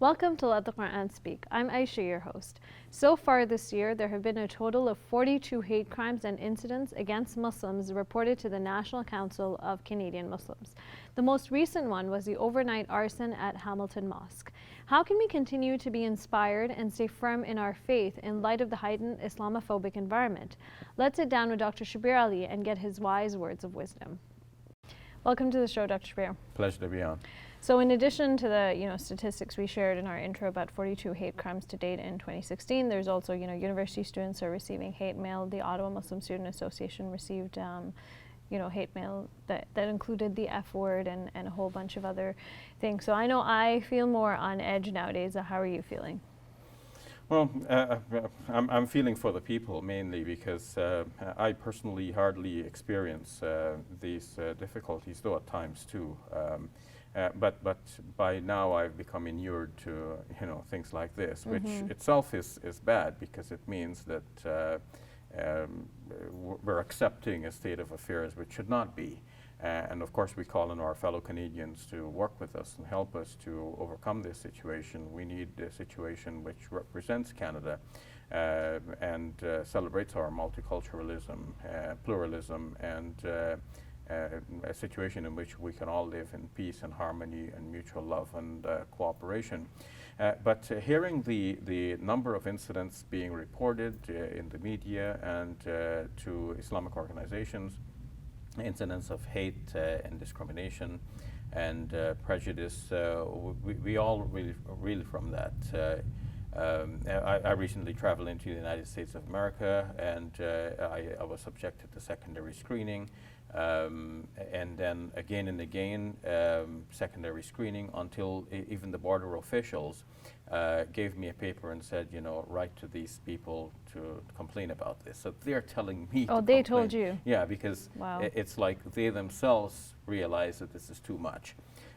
Welcome to Let the Quran Speak. I'm Aisha, your host. So far this year, there have been a total of 42 hate crimes and incidents against Muslims reported to the National Council of Canadian Muslims. The most recent one was the overnight arson at Hamilton Mosque. How can we continue to be inspired and stay firm in our faith in light of the heightened Islamophobic environment? Let's sit down with Dr. Shabir Ally and get his wise words of wisdom. Welcome to the show, Dr. Shabir. Pleasure to be on. So in addition to the statistics we shared in our intro about 42 hate crimes to date in 2016, there's also university students are receiving hate mail. The Ottawa Muslim Student Association received hate mail that included the F word and a whole bunch of other things. So I know I feel more on edge nowadays. How are you feeling? Well, I'm feeling for the people mainly because I personally hardly experience these difficulties, though at times too. But by now I've become inured to things like this, which itself is bad because it means that we're accepting a state of affairs which should not be. And of course we call on our fellow Canadians to work with us and help us to overcome this situation. We need a situation which represents Canada and celebrates our multiculturalism, pluralism, and a situation in which we can all live in peace and harmony and mutual love and cooperation. But hearing the number of incidents being reported in the media and to Islamic organizations, incidents of hate and discrimination and prejudice, we all really from that. I recently traveled into the United States of America, and I was subjected to secondary screening, and then again and again secondary screening until even the border officials gave me a paper and said, write to these people to complain about this. So they're telling me to they complain. told you? Yeah, because it's like they themselves realize that this is too much.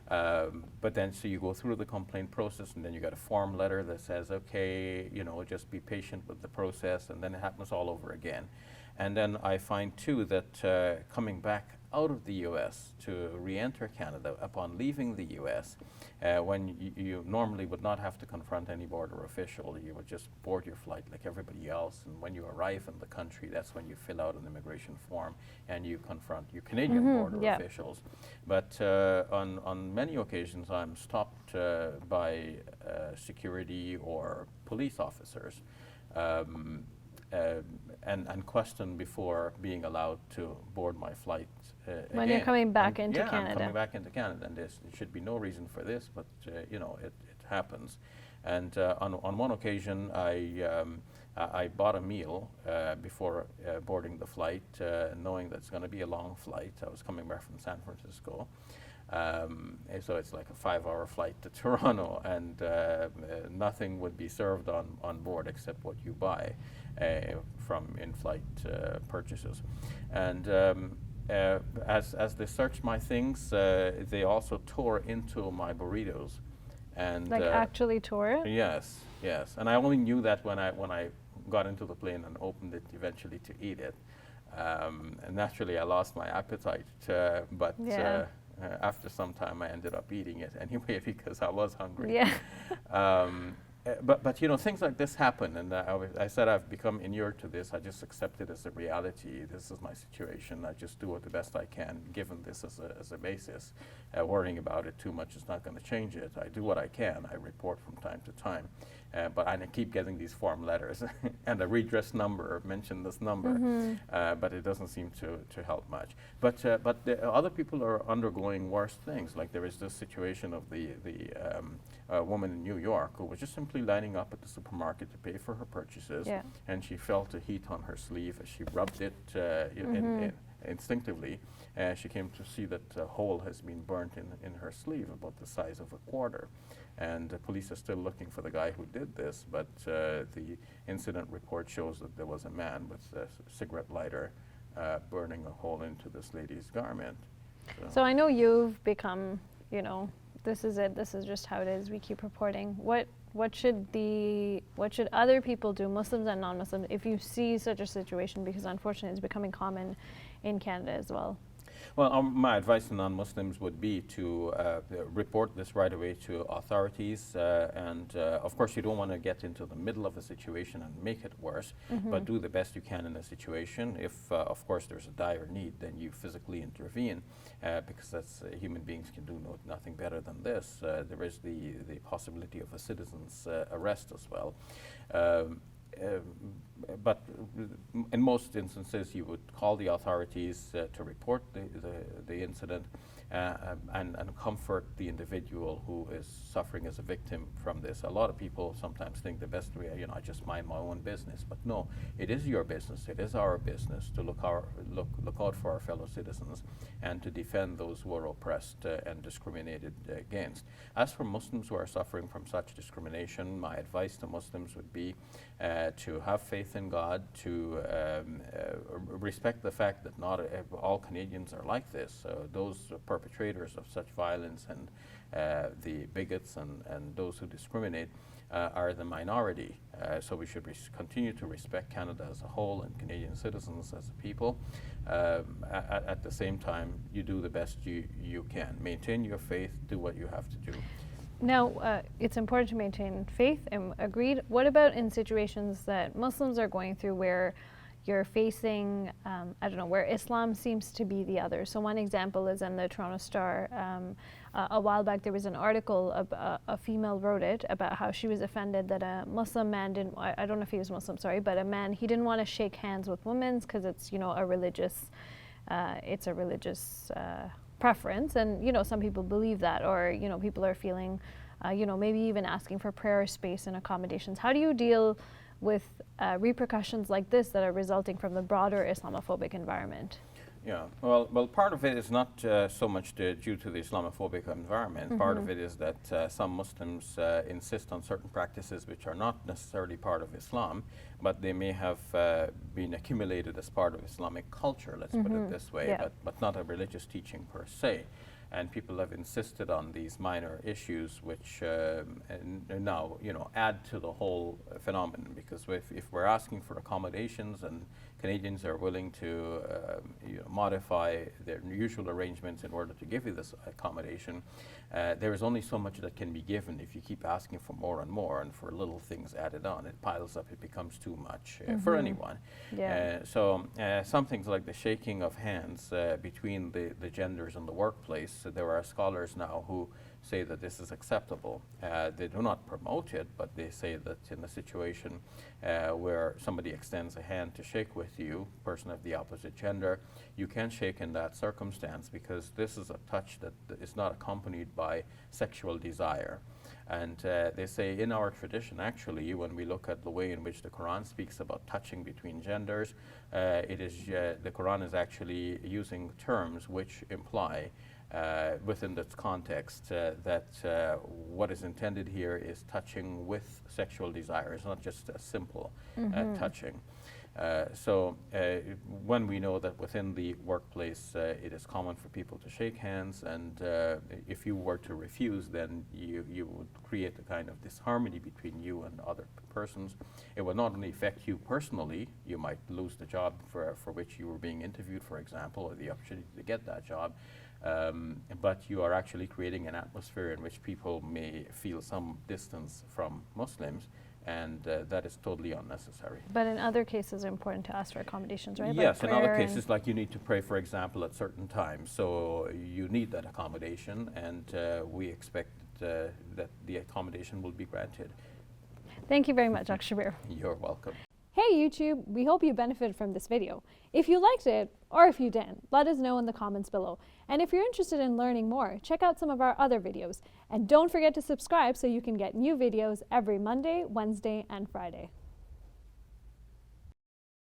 But then, so you go through the complaint process, and then you got a form letter that says, okay, just be patient with the process, and then it happens all over again. And then I find too that coming back out of the U.S. to re-enter Canada upon leaving the U.S., when you normally would not have to confront any border official, you would just board your flight like everybody else, and when you arrive in the country, that's when you fill out an immigration form and you confront your Canadian border officials. But on many occasions, I'm stopped by security or police officers and questioned before being allowed to board my flight when again. You're coming back into Canada. Canada. I'm coming back into Canada, and there should be no reason for this, but it happens. And on one occasion, I bought a meal before boarding the flight, knowing that it's going to be a long flight. I was coming back from San Francisco. And so it's like a 5-hour flight to Toronto, and nothing would be served on board except what you buy from in-flight purchases. And as they searched my things, they also tore into my burritos. And actually tore it? Yes. And I only knew that when I got into the plane and opened it eventually to eat it. And naturally I lost my appetite, but after some time I ended up eating it anyway because I was hungry. Yeah. But things like this happen, and I said I've become inured to this. I just accept it as a reality. This is my situation. I just do it the best I can, given this as a basis. Worrying about it too much is not going to change it. I do what I can. I report from time to time. But I keep getting these form letters and a redress number, mention this number, but it doesn't seem to help much. But the other people are undergoing worse things. Like there is this situation of the woman in New York who was just simply lining up at the supermarket to pay for her purchases, and she felt a heat on her sleeve as she rubbed it instinctively. She came to see that a hole has been burnt in her sleeve about the size of a quarter. And the police are still looking for the guy who did this, but the incident report shows that there was a man with a cigarette lighter burning a hole into this lady's garment. So I know you've become, this is it, this is just how it is, we keep reporting. What should other people do, Muslims and non-Muslims, if you see such a situation, because unfortunately it's becoming common in Canada as well? Well, my advice to non-Muslims would be to report this right away to authorities, and of course you don't want to get into the middle of a situation and make it worse, but do the best you can in a situation. If, of course, there's a dire need, then you physically intervene, because that's, human beings can do nothing better than this. There is the possibility of a citizen's arrest as well. But in most instances, you would call the authorities to report the incident and comfort the individual who is suffering as a victim from this. A lot of people sometimes think the best way, I just mind my own business. But no, it is your business. It is our business to look out for our fellow citizens and to defend those who are oppressed and discriminated against. As for Muslims who are suffering from such discrimination, my advice to Muslims would be to have faith in God, to respect the fact that not all Canadians are like this. Those perpetrators of such violence and the bigots and those who discriminate are the minority. So we should continue to respect Canada as a whole and Canadian citizens as a people. At the same time, you do the best you can. Maintain your faith, do what you have to do. Now, it's important to maintain faith, and agreed. What about in situations that Muslims are going through where you're facing, I don't know, where Islam seems to be the other? So one example is in the Toronto Star. A while back there was an article, a female wrote it, about how she was offended that a Muslim man didn't, I don't know if he was Muslim, sorry, but a man, he didn't want to shake hands with women because it's, a religious, preference, and some people believe that, or people are feeling maybe even asking for prayer space and accommodations. How do you deal with repercussions like this that are resulting from the broader Islamophobic environment? Yeah, well, part of it is not so much due to the Islamophobic environment. Part of it is that some Muslims insist on certain practices which are not necessarily part of Islam, but they may have been accumulated as part of Islamic culture, let's put it this way, but not a religious teaching per se. And people have insisted on these minor issues, which now add to the whole phenomenon. Because if we're asking for accommodations and Canadians are willing to modify their usual arrangements in order to give you this accommodation, there is only so much that can be given. If you keep asking for more and for little things added on, it piles up, it becomes too much for anyone. So some things like the shaking of hands between the genders in the workplace, there are scholars now who say that this is acceptable. They do not promote it, but they say that in a situation where somebody extends a hand to shake with you, person of the opposite gender, you can shake in that circumstance because this is a touch that is not accompanied by sexual desire. And they say in our tradition, actually, when we look at the way in which the Quran speaks about touching between genders, the Quran is actually using terms which imply within this context that what is intended here is touching with sexual desire. It's not just a simple touching. So when we know that within the workplace it is common for people to shake hands, and if you were to refuse, then you would create a kind of disharmony between you and other persons. It would not only affect you personally, you might lose the job for which you were being interviewed, for example, or the opportunity to get that job, but you are actually creating an atmosphere in which people may feel some distance from Muslims, and that is totally unnecessary. But in other cases, it's important to ask for accommodations, right? Yes, like in other cases, like you need to pray, for example, at certain times. So you need that accommodation, and we expect that the accommodation will be granted. Thank you very much, Dr. Shabir. You're welcome. Hey YouTube, we hope you benefited from this video. If you liked it, or if you didn't, let us know in the comments below. And if you're interested in learning more, check out some of our other videos. And don't forget to subscribe so you can get new videos every Monday, Wednesday, and Friday.